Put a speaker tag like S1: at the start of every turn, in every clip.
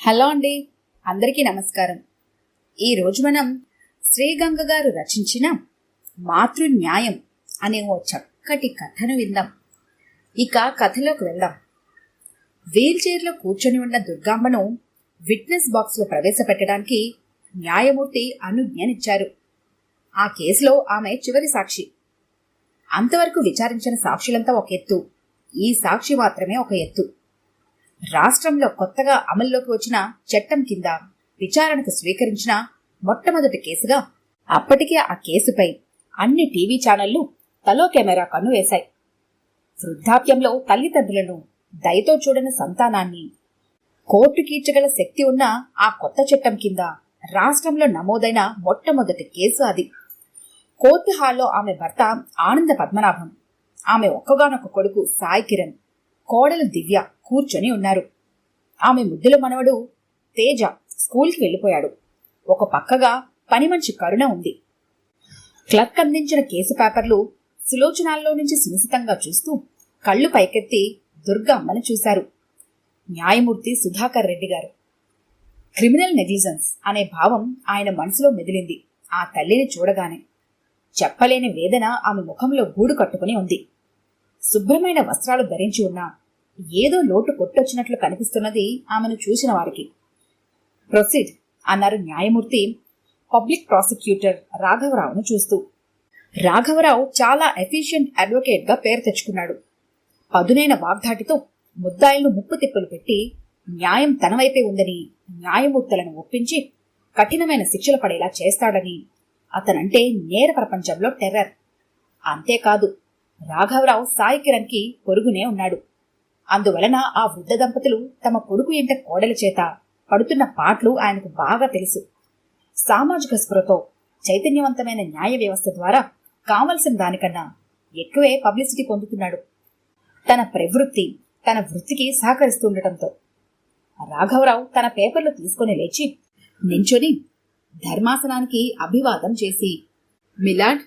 S1: Hello అండి, అందరికీ నమస్కారం. ఈరోజు మనం శ్రీగంగ గారు రచించిన మాతృన్యాయం అనే ఓ చక్కటి కథను విందాం. ఇక కథలోకి వెళ్దాం. వీల్ చైర్లో కూర్చొని ఉన్న దుర్గాంబను విట్నెస్ బాక్స్లో ప్రవేశపెట్టడానికి న్యాయమూర్తి అనుజ్ఞనిచ్చారు. ఆ కేసులో ఆమె చివరి సాక్షి. అంతవరకు విచారించిన సాక్షులంతా ఒక ఎత్తు, ఈ సాక్షి మాత్రమే ఒక ఎత్తు. రాష్ట్రంలో కొత్తగా అమల్లోకి వచ్చిన చట్టం కింద విచారణకు స్వీకరించిన మొట్టమొదటి కేసుగా అప్పటికే ఆ కేసుపై అన్ని టీవీ ఛానళ్లు తలో కెమెరా కన్ను వేశాయి. వృద్ధాప్యంలో తల్లిదండ్రులను దయతో చూడని సంతానాన్ని కోర్టు కీర్చగల శక్తి ఉన్న ఆ కొత్త చట్టం కింద రాష్ట్రంలో నమోదైన మొట్టమొదటి కేసు అది. కోర్టు హాల్లో ఆమె భర్త ఆనంద పద్మనాభం, ఆమె ఒక్కగానొక్క కొడుకు సాయి కిరణ్, కోడలు దివ్య కూర్చొని ఉన్నారు. ఆమె ముద్దుల మనవడు తేజ స్కూల్కి వెళ్ళిపోయాడు. ఒక పక్కగా పని మనిషి కరుణ ఉంది. క్లర్క్ అందించిన కేసు పేపర్లు సులోచనాల్లో నుంచి సునిశితంగా చూస్తూ కళ్ళు పైకెత్తి దుర్గమ్మని చూశారు. న్యాయమూర్తి సుధాకర్ రెడ్డి గారు. క్రిమినల్ నెగ్లిజెన్స్ అనే భావం ఆయన మనసులో మెదిలింది. ఆ తల్లిని చూడగానే చెప్పలేని వేదన ఆమె ముఖంలో గూడు కట్టుకుని ఉంది. శుభ్రమైన వస్త్రాలు ధరించి ఉన్నా ఏదో లోటు కొట్టొచ్చినట్లు కనిపిస్తున్నది ఆమెను చూసిన వారికి. ప్రొసీడ్ అన్నారు న్యాయమూర్తి పబ్లిక్ ప్రాసిక్యూటర్ రాఘవరావును చూస్తూ. రాఘవరావు చాలా ఎఫిషియెంట్ అడ్వకేట్ గా పేరు తెచ్చుకున్నాడు. పదునైన వాగ్దాటితో ముద్దాయిలను ముప్పు తిప్పులు పెట్టి న్యాయం తనవైపే ఉందని న్యాయమూర్తులను ఒప్పించి కఠినమైన శిక్షలు పడేలా చేస్తాడని అతనంటే నేర ప్రపంచంలో టెర్రర్. అంతేకాదు, రాఘవరావు సాయి కిరణ్ కి పొరుగునే ఉన్నాడు. అందువలన ఆ వృద్ధ దంపతులు తమ కొడుకు ఇంట కోడల చేత పడుతున్న పాటలు ఆయనకు బాగా తెలుసు. సామాజిక స్పృహతో చైతన్యవంతమైన న్యాయ వ్యవస్థ ద్వారా కావలసిన దానికన్నా ఎక్కువే పబ్లిసిటీ పొందుతున్నాడు. తన ప్రవృత్తి తన వృత్తికి సహకరిస్తుండటంతో రాఘవరావు తన పేపర్లు తీసుకుని లేచి నించొని ధర్మాసనానికి అభివాదం చేసి, మిలాడ్,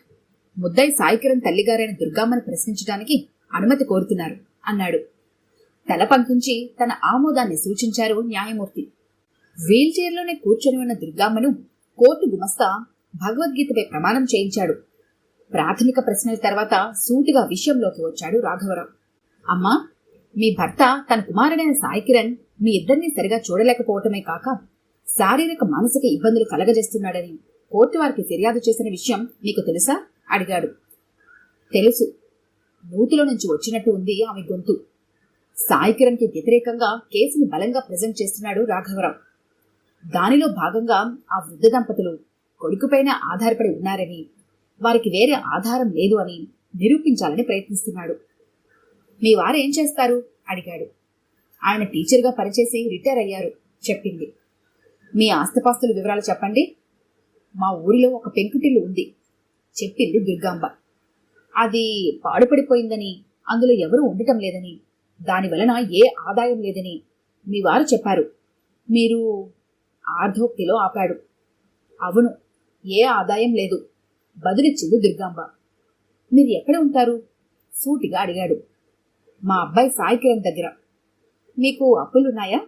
S1: ముద్దాయి సాయికిరణ్ తల్లిగారైన దుర్గామ్మను ప్రశ్నించడానికి అనుమతి కోరుతున్నారు అన్నాడు. తల పంకించి తన ఆమోదాన్ని సూచించారు న్యాయమూర్తి. వీల్ చైర్లోనే కూర్చొని ఉన్న దుర్గామ్మను కోర్టు గుమస్తా భగవద్గీతపై ప్రమాణం చేయించాడు. ప్రాథమిక ప్రశ్నల తర్వాత సూటిగా విషయంలోకి వచ్చాడు రాఘవరావు. అమ్మా, మీ భర్త తన కుమారుడైన సాయికిరణ్ మీ ఇద్దరినీ సరిగా చూడలేకపోవటమే కాక శారీరక మానసిక ఇబ్బందులు కలగజేస్తున్నాడని కోర్టు వారికి ఫిర్యాదు చేసిన విషయం మీకు తెలుసా అడిగాడు. తెలుసు. నూతిలో నుంచి వచ్చినట్టు ఉంది ఆమె గొంతు. సాయికిరణ్ కి వ్యతిరేకంగా కేసుని బలంగా ప్రజెంట్ చేస్తున్నాడు రాఘవరావు. దానిలో భాగంగా ఆ వృద్ధ దంపతులు కొడుకుపైన ఆధారపడి ఉన్నారని, వారికి వేరే ఆధారం లేదు అని నిరూపించాలని ప్రయత్నిస్తున్నాడు. మీ వారేం చేస్తారు అడిగాడు. ఆయన టీచర్గా పనిచేసి రిటైర్ అయ్యారు చెప్పింది. మీ ఆస్తిపాస్తుల వివరాలు చెప్పండి. మా ఊరిలో ఒక పెంకుటిల్లు ఉంది చెప్పింది దుర్గాంబ. అది పాడుపడిపోయిందని, అందులో ఎవరూ ఉండటం లేదని, దానివలన ఏ ఆదాయం లేదని మీ వారు చెప్పారు. మీరు ఆర్ధోక్తిలో ఆపాడు. అవును, ఏ ఆదాయం లేదు బదులిచ్చింది దుర్గాంబ. మీరు ఎక్కడ ఉంటారు సూటిగా అడిగాడు. మా అబ్బాయి సాయి కిరణ్ దగ్గర. మీకు అప్పులున్నాయా?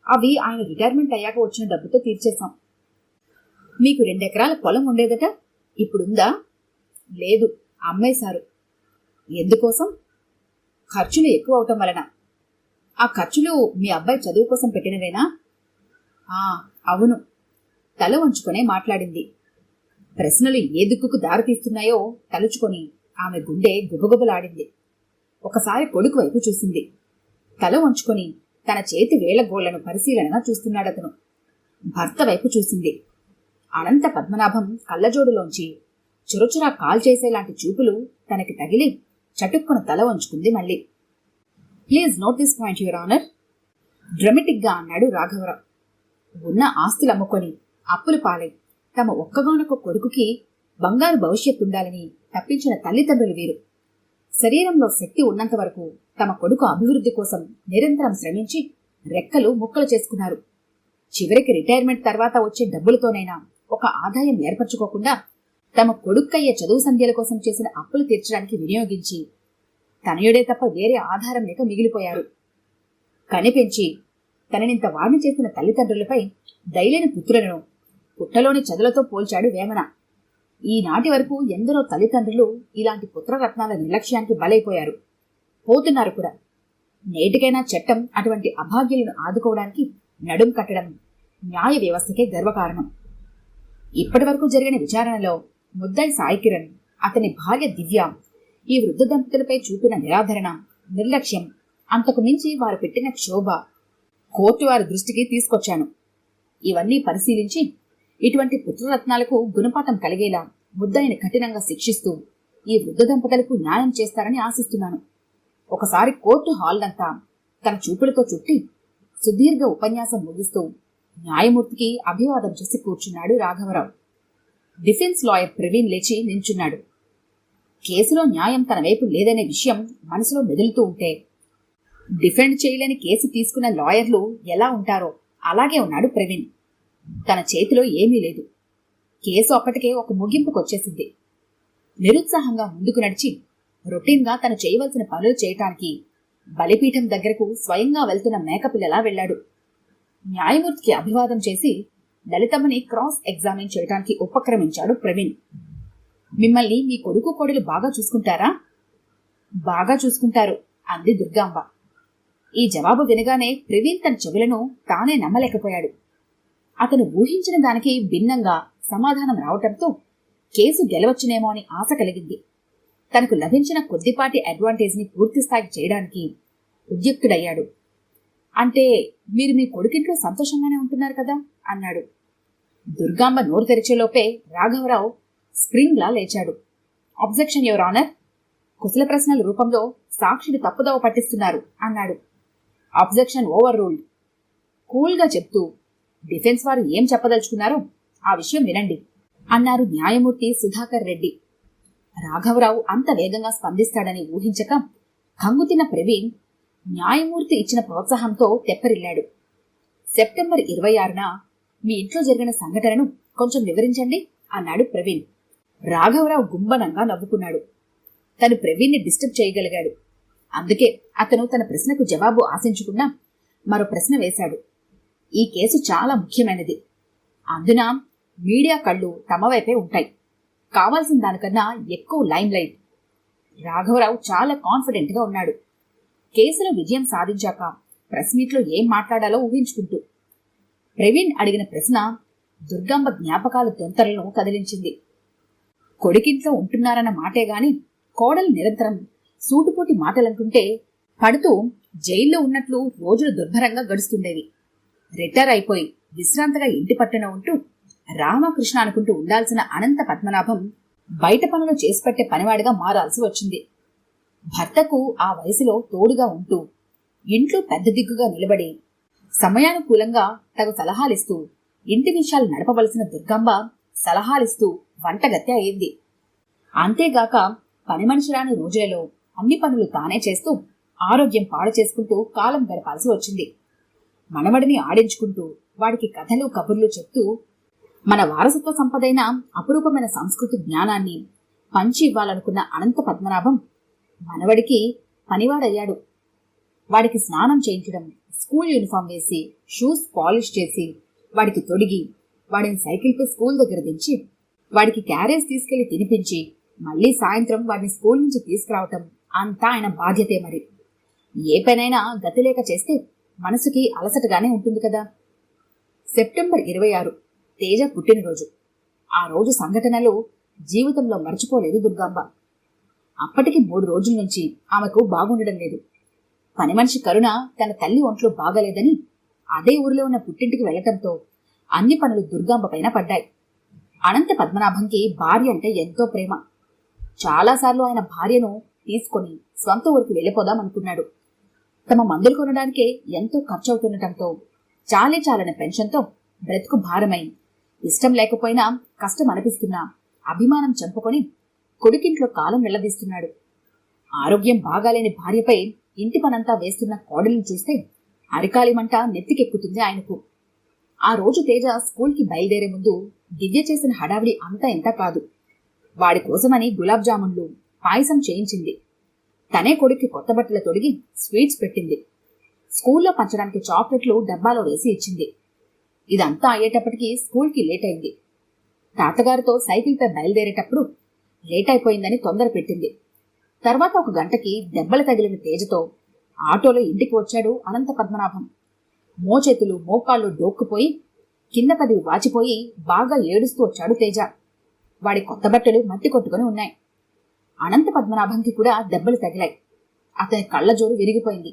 S1: అవి ఆయన రిటైర్మెంట్ అయ్యాక వచ్చిన డబ్బుతో తీర్చేశాం. మీకు 2 ఎకరాల పొలం ఉండేదట, ఇప్పుడుందా? లేదు, అమ్మేశారు. ఎందుకోసం? ఖర్చులు ఎక్కువ అవటం వలన. ఆ ఖర్చులు మీ అబ్బాయి చదువు కోసం పెట్టినవేనా? అవును, తల వంచుకొనే మాట్లాడింది. ప్రశ్నలు ఏ దిక్కుకు దారితీస్తున్నాయో తలుచుకొని ఆమె గుండె గుబగుబలాడింది. ఒకసారి కొడుకు వైపు చూసింది. తల వంచుకొని తన చేతి వేళ్లగోళ్లను పరిశీలనగా చూస్తున్నాడతను. భర్త వైపు చూసింది. అనంత పద్మనాభం కళ్ళజోడులోంచి చురచురా కాల్ చేసేలాంటి చూపులు తనకి తగిలి చటుక్కున తల వంచుకుంది మళ్ళీ. Please note this point your honour, dramatic గా అన్నాడు రాఘవరావు. ఉన్న ఆస్తులు అమ్ముకొని అప్పులు పాలై తమ ఒక్కగానొక్క కొడుకుకి బంగారు భవిష్యత్తుండాలని తప్పించిన తల్లిదండ్రులు వీరు. శరీరంలో శక్తి ఉన్నంత వరకు తమ కొడుకు అభివృద్ధి కోసం నిరంతరం శ్రమించి రెక్కలు ముక్కలు చేసుకున్నారు. చివరికి రిటైర్మెంట్ తర్వాత వచ్చే డబ్బులతోనైనా ఒక ఆదాయం ఏర్పరచుకోకుండా తమ కొడుక్కయ్యే చదువు సంధ్యల కోసం చేసిన అప్పులు తీర్చడానికి వినియోగించి తనయుడే తప్ప వేరే ఆధారం లేక మిగిలిపోయారు. కనిపెంచి తననింత వాడిని చేసిన తల్లిదండ్రులపై దయలేని పుత్రులను పుట్టలోని చదులతో పోల్చాడు వేమన. ఈనాటి వరకు ఎందరో తల్లిదండ్రులు ఇలాంటి పుత్రరత్నాల నిర్లక్ష్యానికి బలైపోయారు, పోతున్నారు కూడా. నేటికైనా చట్టం అటువంటి అభాగ్యులను ఆదుకోవడానికి నడుం కట్టడం న్యాయ వ్యవస్థకే గర్వకారణం. ఇప్పటి వరకు జరిగిన విచారణలో ముద్దాయి సాయి కిరణ్, అతని భార్య దివ్య ఈ వృద్ధ దంపతులపై చూపిన నిరాధరణ, నిర్లక్ష్యం, అంతకు మించి వారు పెట్టిన క్షోభ కోర్టు వారి దృష్టికి తీసుకొచ్చాను. ఇవన్నీ పరిశీలించి ఇటువంటి పుత్రరత్నాలకు గుణపాఠం కలిగేలా ముద్దాయిని కఠినంగా శిక్షిస్తూ ఈ వృద్ధ దంపతులకు న్యాయం చేస్తారని ఆశిస్తున్నాను. ఒకసారి కోర్టు హాల్నంతా తన చూపులతో చుట్టి సుదీర్ఘ ఉపన్యాసం ముగిస్తూ న్యాయమూర్తికి అభివాదం చేసి కూర్చున్నాడు రాఘవరావు. డిఫెన్స్ లాయర్ ప్రవీణ్ లేచి నించున్నాడు. కేసులో న్యాయం తన వైపు లేదనే విషయం మనసులో మెదులుతూ ఉంటే, డిఫెండ్ చేయలేని కేసు తీసుకున్న లాయర్లు ఎలా ఉంటారో అలాగే ఉన్నాడు ప్రవీణ్. తన చేతిలో ఏమీ లేదు. కేసు అప్పటికే ఒక ముగింపుకొచ్చేసింది. నిరుత్సాహంగా ముందుకు నడిచి రొటీన్గా తను చేయవలసిన పనులు చేయటానికి బలిపీఠం దగ్గరకు స్వయంగా వెళ్తున్న మేకపిల్లలా వెళ్లాడు. న్యాయమూర్తికి అభివాదం చేసి లలితమ్మని క్రాస్ ఎగ్జామిన్ చేయడానికి ఉపక్రమించాడు ప్రవీణ్. మిమ్మల్ని మీ కొడుకు కోడలు బాగా చూసుకుంటారా? బాగా చూసుకుంటారు అంది దుర్గాంబ. ఈ జవాబు వినగానే ప్రవీణ్ తన చెవులను తానే నమ్మలేకపోయాడు. అతను ఊహించిన దానికి భిన్నంగా సమాధానం రావటంతో కేసు గెలవచ్చునేమో అని ఆశ కలిగింది. తనకు లభించిన కొద్దిపాటి అడ్వాంటేజ్ ని పూర్తిస్థాయికి చేయడానికి ఉద్యుక్తుడయ్యాడు. అంటే మీరు మీ కొడుకింట్లో సంతోషంగానే ఉంటున్నారు కదా అన్నాడు. దుర్గాంబ నోరు తెరిచేలోపే రాఘవరావు స్ప్రింగ్లా లేచాడు. అబ్జెక్షన్ యువర్ ఆనర్, కుశల ప్రశ్నల రూపంలో సాక్షిని తప్పుదోవ పట్టిస్తున్నారు అన్నాడు. Objection over ruled. కూల్గా చెప్తూ డిఫెన్స్ వారు ఏం చెప్పదలుచుకున్నారో ఆ విషయం వినండి అన్నారు న్యాయమూర్తి సుధాకర్ రెడ్డి. రాఘవరావు అంత వేగంగా స్పందిస్తాడని ఊహించక కంగుతిన్న ప్రవీణ్ న్యాయమూర్తి ఇచ్చిన ప్రోత్సాహంతో తెప్పరిల్లాడు. సెప్టెంబర్ 26న మీ ఇంట్లో జరిగిన సంఘటనను కొంచెం వివరించండి అన్నాడు ప్రవీణ్. రాఘవరావు గుంబనంగా నవ్వుకున్నాడు. తను ప్రవీణ్ని డిస్టర్బ్ చేయగలిగాడు. అందుకే అతను తన ప్రశ్నకు జవాబు ఆశించకుండా మరో ప్రశ్న వేశాడు. ఈ కేసు చాలా ముఖ్యమైనది. అందున మీడియా కళ్ళు తమ వైపే ఉంటాయి. కావాల్సిన దానికన్నా ఎక్కువ లైమ్ లైట్. రాఘవరావు చాలా కాన్ఫిడెంట్ గా ఉన్నాడు. కేసులో విజయం సాధించాక ప్రెస్ మీట్లో ఏం మాట్లాడాలో ఊహించుకుంటూ. ప్రవీణ్ అడిగిన ప్రశ్న దుర్గాంబ జ్ఞాపకాల దొంతరలను కదిలించింది. కొడుకింట్లో ఉంటున్నారన్న మాటే గాని కోడలు నిరంతరం సూటుపోటి మాటలంటుంటే పడుతూ జైల్లో ఉన్నట్లు రోజులు దుర్భరంగా గడుస్తుండేవి. రిటైర్ అయిపోయి విశ్రాంతగా ఇంటి పట్టున ఉంటూ రామకృష్ణ అనుకుంటూ ఉండాల్సిన అనంత పద్మనాభం బయట పనులు చేసిపెట్టే పనివాడిగా మారాల్సి వచ్చింది. భర్తకు ఆ వయసులో తోడుగా ఉంటూ ఇంట్లో పెద్ద దిగ్గుగా నిలబడి సమయానుకూలంగా తగు సలహాలిస్తూ ఇంటి విషయాలు నడపవలసిన దుర్గాంబ సలహాలిస్తూ వంటగత్తె అయింది. అంతేగాక పని మనిషి రాని రోజులలో అన్ని పనులు తానే చేస్తూ ఆరోగ్యం పాడు చేసుకుంటూ కాలం గడపాల్సి వచ్చింది. మనవడిని ఆడించుకుంటూ వాడికి కథలు కబుర్లు చెప్తూ మన వారసత్వ సంపదైన అపురూపమైన సంస్కృతి జ్ఞానాన్ని పంచి ఇవ్వాలనుకున్న అనంత పద్మనాభం మనవడికి పనివాడయ్యాడు. వాడికి స్నానం చేయించడం, స్కూల్ యూనిఫామ్ వేసి షూస్ పాలిష్ చేసి వాడికి తొడిగి వాడిని సైకిల్పై స్కూల్ దగ్గర దించి వాడికి క్యారేజ్ తీసుకెళ్లి తినిపించి మళ్లీ సాయంత్రం వాడిని స్కూల్ నుంచి తీసుకురావటం అంతా ఆయన బాధ్యతే. మరి ఏ పనైనా గతిలేక చేస్తే మనసుకి అలసటగానే ఉంటుంది కదా. సెప్టెంబర్ 26 తేజ పుట్టినరోజు. ఆ రోజు సంఘటనలు జీవితంలో మర్చిపోలేదు దుర్గాంబ. అప్పటికి 3 రోజుల నుంచి ఆమెకు బాగుండడం లేదు. పని మనిషి కరుణ తన తల్లి ఒంట్లో బాగలేదని అదే ఊరిలో ఉన్న పుట్టింటికి వెళ్లటంతో అన్ని పనులు దుర్గాంబ పైన పడ్డాయి. అనంత పద్మనాభంకి భార్య అంటే ఎంతో ప్రేమ. చాలాసార్లు ఆయన భార్యను తీసుకొని స్వంత ఊరికి వెళ్ళిపోదామనుకున్నాడు. తమ మందులు కొనడానికే ఎంతో ఖర్చు అవుతుండటంతో చాలన పెన్షన్తో బ్రతుకు భారమై ఇష్టం లేకపోయినా కష్టం అనిపిస్తున్నా అభిమానం చంపుకొని కొడుకింట్లో కాలం వెళ్లదీస్తున్నాడు. ఆరోగ్యం బాగాలేని భార్యపై ఇంటి పనంతా వేస్తున్న కోడలిని చూస్తే అరికాలి మంట నెత్తికెక్కుతుంది ఆయనకు. ఆ రోజు తేజ స్కూల్కి బయలుదేరే ముందు దివ్య చేసిన హడావిడి అంతా ఎంత కాదు. వాడి కోసమని గులాబ్ జామున్లు, పాయసం చేయించింది. తనే కొడుక్కి కొత్త బట్టలు తొడిగి స్వీట్స్ పెట్టింది. స్కూల్లో పంచడానికి చాక్లెట్లు డబ్బాలో వేసి ఇచ్చింది. ఇదంతా అయ్యేటప్పటికి స్కూల్కి లేట్ అయింది. తాతగారితో సైకిల్పై బయలుదేరేటప్పుడు లేట్ అయిపోయిందని తొందర పెట్టింది. తర్వాత 1 గంటకి దెబ్బలు తగిలిన తేజతో ఆటోలో ఇంటికి వచ్చాడు అనంత పద్మనాభం. మోచేతులు మోకాళ్ళు డోక్కుపోయి కింద పదివి వాచిపోయి బాగా ఏడుస్తూ వచ్చాడు తేజ. వాడి కొత్త బట్టలు మట్టి కొట్టుకుని ఉన్నాయి. అనంత పద్మనాభంకి కూడా దెబ్బలు తగిలాయి. అతని కళ్ళజోరు విరిగిపోయింది.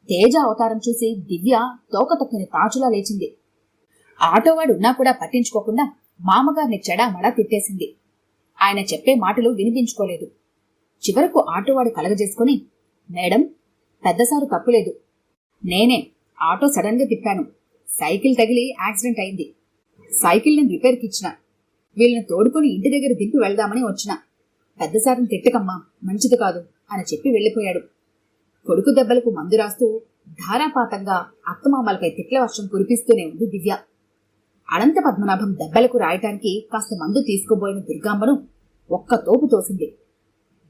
S1: తేజ అవతారం చూసి దివ్య తోక తొక్కని తాచులా లేచింది. ఆటోవాడు ఉన్నా కూడా పట్టించుకోకుండా మామగారిని చెడామడా తిట్టేసింది. ఆయన చెప్పే మాటలు వినిపించుకోలేదు. చివరకు ఆటోవాడు కలగజేసుకుని, మేడం, పెద్దసారు తప్పులేదు. నేనే ఆటో సడన్ గా తిప్పాను. సైకిల్ తగిలి యాక్సిడెంట్ అయింది. సైకిల్ నేను రిపేర్కి ఇచ్చిన. వీళ్ళని తోడుకుని ఇంటి దగ్గర దింపి వెళ్దామని వచ్చిన. పెద్దసారిని తిట్టకమ్మా, మంచిది కాదు అని చెప్పి వెళ్లిపోయాడు. కొడుకు దెబ్బలకు మందు రాస్తూ ధారాపాతంగా అత్తమామలపై తిట్ల వర్షం కురిపిస్తూనే ఉంది దివ్య. అనంత పద్మనాభం దెబ్బలకు రాయటానికి కాస్త మందు తీసుకుపోయిన దుర్గాంబను ఒక్క తోపు తోసింది.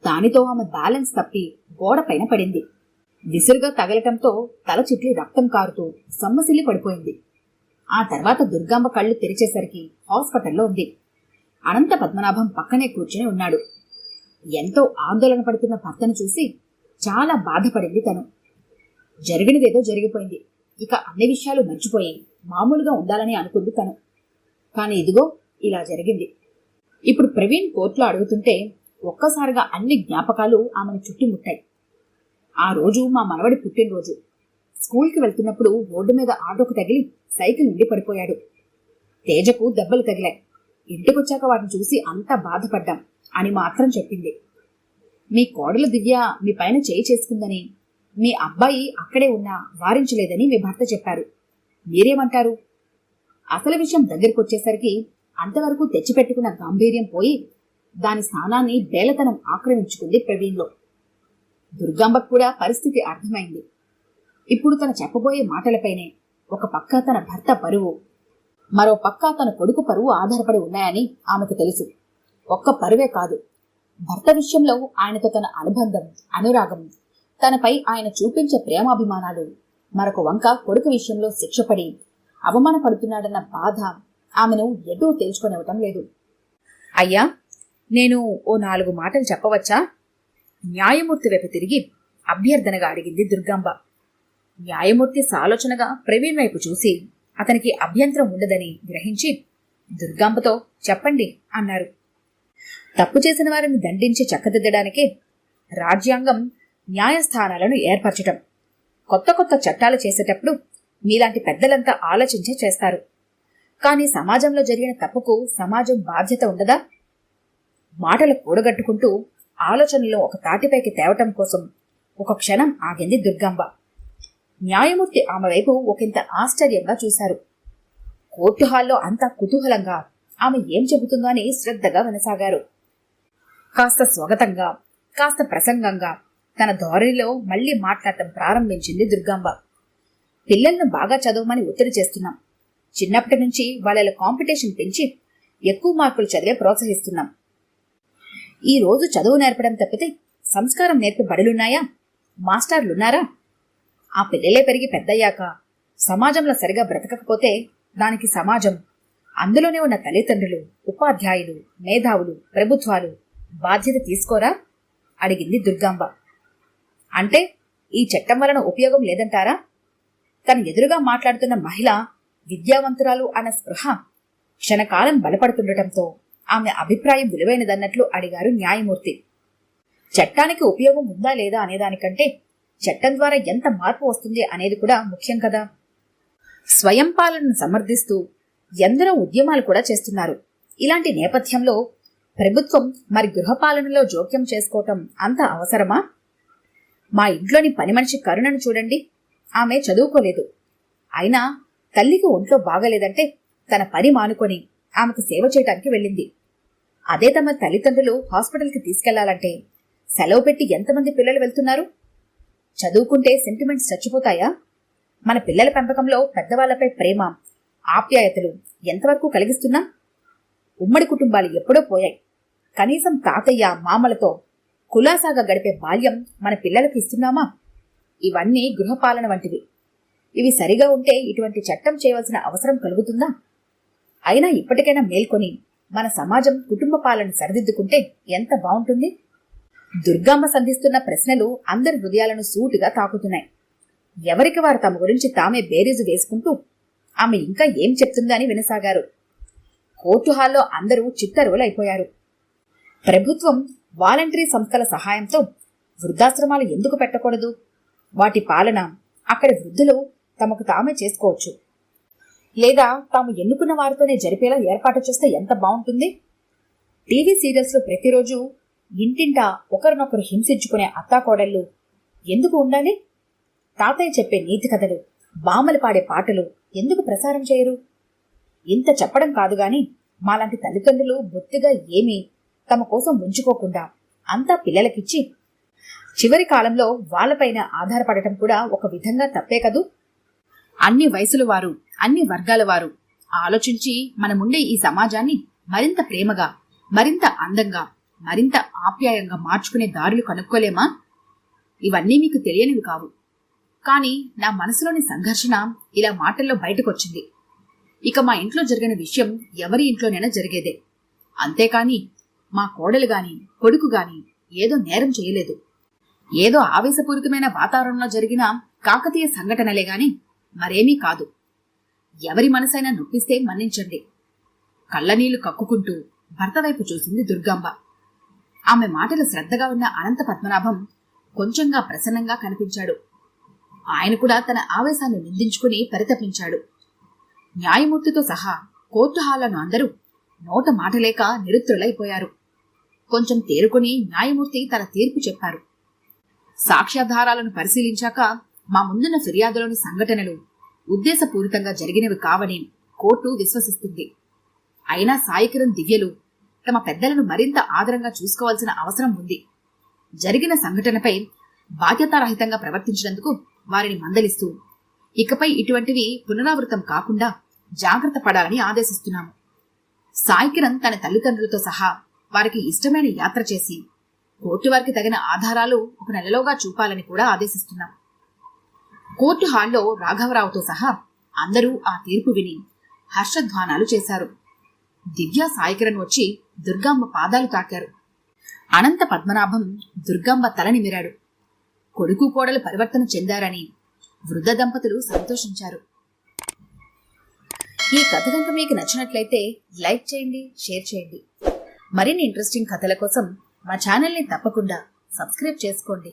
S1: దానితో ఆమె బ్యాలెన్స్ తప్పి గోడపైన పడింది. విసురుగా తగలటంతో తల చుట్టి రక్తం కారుతూ సొమ్మసిల్లి పడిపోయింది. ఆ తర్వాత దుర్గాంబ కళ్ళు తెరిచేసరికి హాస్పిటల్లో ఉంది. అనంత పద్మనాభం పక్కనే కూర్చుని ఉన్నాడు. ఎంతో ఆందోళన పడుతున్న భర్తను చూసి చాలా బాధపడింది తను. జరిగినదేదో జరిగిపోయింది. ఇక అన్ని విషయాలు మర్చిపోయి మామూలుగా ఉండాలని అనుకుంది తను. కాని ఇదిగో ఇలా జరిగింది. ఇప్పుడు ప్రవీణ్ కోర్టులో అడుగుతుంటే ఒక్కసారిగా అన్ని జ్ఞాపకాలు ఆమెను చుట్టుముట్టాయి. ఆ రోజు మా మనవడి పుట్టినరోజు. స్కూల్కి వెళ్తున్నప్పుడు రోడ్డు మీద ఆటోకు తగిలి సైకిల్ నుండి పడిపోయాడు. తేజకు దెబ్బలు తగిలాయి. ఇంటికొచ్చాక వాటిని చూసి అంతా బాధపడ్డాం అని మాత్రం చెప్పింది. మీ కోడలు దివ్య మీ పైన చేయి చేసుకుందని, మీ అబ్బాయి అక్కడే ఉన్నా వారించలేదని మీ భర్త చెప్పారు. మీరేమంటారు? అసలు విషయం దగ్గరికొచ్చేసరికి అంతవరకు తెచ్చిపెట్టుకున్న గాంభీర్యం పోయి దాని స్థానాన్ని బేలతనం ఆక్రమించుకుంది ప్రవీణ్లో. దుర్గాంబకు కూడా పరిస్థితి అర్థమైంది. ఇప్పుడు తన చెప్పబోయే మాటలపైనే ఒక పక్క తన భర్త పరువు, మరో పక్క తన కొడుకు పరువు ఆధారపడి ఉన్నాయని ఆమెకు తెలుసు. ఒక్క పరువే కాదు, భర్త విషయంలో ఆయనతో తన అనుబంధం, అనురాగం, తనపై ఆయన చూపించే ప్రేమాభిమానాలు, మరొక వంక కొడుకు విషయంలో శిక్షపడి అవమానపడుతున్నాడన్న బాధ ఆమెను ఎటూ తేల్చుకొనివ్వటం లేదు. అయ్యా, నేను ఓ 4 మాటలు చెప్పవచ్చా? న్యాయమూర్తి వైపు తిరిగి అభ్యర్థనగా అడిగింది దుర్గాంబ. న్యాయమూర్తి సాలోచనగా ప్రవీణ్ వైపు చూసి అతనికి అభ్యంతరం ఉండదని గ్రహించి దుర్గాంబతో చెప్పండి అన్నారు. తప్పు చేసిన వారిని దండించి చక్కదిద్దడానికే రాజ్యాంగం న్యాయస్థానాలను ఏర్పరచటం. కొత్త కొత్త చట్టాలు చేసేటప్పుడు మీలాంటి పెద్దలంతా ఆలోచించే చేస్తారు. కానీ సమాజంలో జరిగిన తప్పుకు సమాజం బాధ్యత ఉండదా? మాటలు కూడగట్టుకుంటూ ఆలోచనలో ఒక తాటిపైకి తేవటం కోసం ఒక క్షణం ఆగింది దుర్గాంబ. న్యాయమూర్తి ఆమె వైపు ఒకంత ఆశ్చర్యంగా చూశారు. కోర్టు హాల్లో అంతా కుతూహలంగా ఆమె ఏం చెబుతుందో అని శ్రద్ధగా వినసాగారు. కాస్త స్వాగతంగా, కాస్త ప్రసంగంగా తన ధోరణిలో మళ్లీ మాట్లాడటం ప్రారంభించింది దుర్గాంబ. పిల్లలను బాగా చదవమని ఒత్తిడి చేస్తున్నాం. చిన్నప్పటి నుంచి వాళ్ళ కాంపిటీషన్ పెంచి ఎక్కువ మార్కులు చదివే ప్రోత్సహిస్తున్నాం. ఈ రోజు చదువు నేర్పడం తప్పితే సంస్కారం నేర్పే బడులున్నాయా? మాస్టర్లున్నారా? ఆ పిల్లలే పెరిగి పెద్దయ్యాక సమాజంలో సరిగా బ్రతకకపోతే దానికి సమాజం, అందులోనే ఉన్న తల్లిదండ్రులు, ఉపాధ్యాయులు, మేధావులు, ప్రభుత్వాలు బాధ్యత తీసుకోరా? అడిగింది దుర్గాంబ. అంటే ఈ చట్టం వలన ఉపయోగం లేదంటారా? తన ఎదురుగా మాట్లాడుతున్న మహిళ విద్యావంతురాలు అన్న స్పృహ క్షణకాలం బలపడుతుండటంతో ఆమె అభిప్రాయం విలువైనదన్నట్లు అడిగారు న్యాయమూర్తి. చట్టానికి ఉపయోగం ఉందా లేదా అనేదానికంటే చట్టం ద్వారా ఎంత మార్పు వస్తుంది అనేది కూడా ముఖ్యం కదా. స్వయం పాలనను సమర్థిస్తూ ఎందరో ఉద్యమాలు కూడా చేస్తున్నారు. ఇలాంటి నేపథ్యంలో ప్రభుత్వం మరి గృహపాలనలో జోక్యం చేసుకోవటం అంత అవసరమా? మా ఇంట్లోని పని మనిషి కరుణను చూడండి. ఆమె చదువుకోలేదు. అయినా తల్లికి ఒంట్లో బాగలేదంటే తన పని మానుకొని ఆమెకు సేవ చేయటానికి వెళ్ళింది. అదే తమ తల్లిదండ్రులు హాస్పిటల్కి తీసుకెళ్లాలంటే సెలవు పెట్టి ఎంతమంది పిల్లలు వెళ్తున్నారు? చదువుకుంటే సెంటిమెంట్స్ చచ్చిపోతాయా? మన పిల్లల పెంపకంలో పెద్దవాళ్లపై ప్రేమ, ఆప్యాయతలు ఎంతవరకు కలిగిస్తున్నా? ఉమ్మడి కుటుంబాలు ఎప్పుడో పోయాయి. కనీసం తాతయ్య, మామలతో కులాసాగా గడిపే బాల్యం మన పిల్లలకు ఇస్తున్నామా? ఇవన్నీ గృహపాలన వంటివి. ఇవి సరిగా ఉంటే ఇటువంటి చట్టం చేయవలసిన అవసరం కలుగుతుందా? అయినా ఇప్పటికైనా మేల్కొని మన సమాజం కుటుంబ పాలన సరిదిద్దుకుంటే ఎంత బాగుంటుంది. దుర్గమ్మ సంధిస్తున్న ప్రశ్నలు అందరి హృదయాలను సూటిగా తాకుతున్నాయి. ఎవరికి వారు తమ గురించి తామే బేరీజు వేసుకుంటూ ఆమె ఇంకా ఏం చెప్తుందని వినసాగారు. కోర్టు హాల్లో అందరూ చిత్తరువులైపోయారు. ప్రభుత్వం వాలంటరీ సంస్థల సహాయంతో వృద్ధాశ్రమాలు ఎందుకు పెట్టకూడదు? వాటి పాలన అక్కడి వృద్ధులు తమకు తామే చేసుకోవచ్చు. లేదా తాము ఎన్నుకున్న వారితోనే జరిపేలా ఏర్పాటు చేస్తే ఎంత బాగుంటుంది. టీవీ సీరియల్స్లో ప్రతిరోజు ఇంటింటా ఒకరినొకరు హింసించుకునే అత్తాకోడళ్ళు ఎందుకు ఉండాలి? తాతయ్య చెప్పే నీతి కథలు, బామ్మలు పాడే పాటలు ఎందుకు ప్రసారం చేయరు? ఇంత చెప్పడం కాదు గాని మాలాంటి తల్లిదండ్రులు బొత్తిగా ఏమీ తమ కోసం ఉంచుకోకుండా అంతా పిల్లలకిచ్చి చివరి కాలంలో వాళ్లపైన ఆధారపడటం కూడా ఒక విధంగా తప్పే కదూ. అన్ని వయసుల వారు, అన్ని వర్గాల వారు ఆలోచించి మనముండే ఈ సమాజాన్ని మరింత ప్రేమగా, మరింత అందంగా, మరింత ఆప్యాయంగా మార్చుకునే దారులు కనుక్కోలేమా? ఇవన్నీ మీకు తెలియనివి కావు. కానీ నా మనసులోని సంఘర్షణ ఇలా మాటల్లో బయటకొచ్చింది. ఇక మా ఇంట్లో జరిగిన విషయం ఎవరి ఇంట్లోనైనా జరిగేదే. అంతేకాని మా కోడలు గాని కొడుకు గాని ఏదో నేరం చేయలేదు. ఏదో ఆవేశపూరితమైన వాతావరణంలో జరిగిన కాకతీయ సంఘటనలే గాని మరేమీ కాదు. ఎవరి మనసైనా నొప్పిస్తే మన్నించండి. కళ్ళనీళ్లు కక్కుకుంటూ భర్త వైపు చూసింది దుర్గాంబ. ఆమె మాటలు శ్రద్ధగా ఉన్న అనంత పద్మనాభం కొంచెంగా ప్రసన్నంగా కనిపించాడు. ఆయన కూడా తన ఆవేశాన్ని నిందించుకుని పరితపించాడు. న్యాయమూర్తితో సహా కోర్టు హాలను అందరూ నోట మాటలేక నిరుత్రులైపోయారు. కొంచెం తేరుకుని న్యాయమూర్తి తన తీర్పు చెప్పారు. సాక్ష్యాధారాలను పరిశీలించాక మా ముందున్న ఫిర్యాదులోని సంఘటనలు ఉద్దేశపూరితంగా జరిగినవి కావని కోర్టు విశ్వసిస్తుంది. అయినా సాయికిరణ్ దివ్యలు తమ పెద్దలను మరింత ఆదరంగా చూసుకోవాల్సిన అవసరం ఉంది. జరిగిన సంఘటనపై బాధ్యతారహితంగా ప్రవర్తించినందుకు వారిని మందలిస్తూ ఇకపై ఇటువంటివి పునరావృతం కాకుండా జాగ్రత్త పడాలని ఆదేశిస్తున్నాము. సాయికిరణ్ తన తల్లిదండ్రులతో సహా వారికి ఇష్టమైన యాత్ర చేసి కోర్టు వారికి తగిన ఆధారాలు 1 నెలలోగా చూపాలని కూడా ఆదేశిస్తున్నాం. కోర్టు హాల్లో రాఘవరావుతో సహా అందరూ ఆ తీర్పు విని హర్షధ్వానాలు చేశారు. దివ్య సాయికిరణ్ వచ్చి దుర్గాంబ పాదాలు తాకారు. అనంత పద్మనాభం దుర్గాంబ తల నిమిరాడు. కొడుకు కోడలు పరివర్తన చెందారని వృద్ధ దంపతులు సంతోషించారు. ఈ కథ కనుక మీకు నచ్చినట్లయితే లైక్ చేయండి, షేర్ చేయండి. మరిన్ని ఇంట్రెస్టింగ్ కథల కోసం మా ఛానల్ని తప్పకుండా సబ్స్క్రైబ్ చేసుకోండి.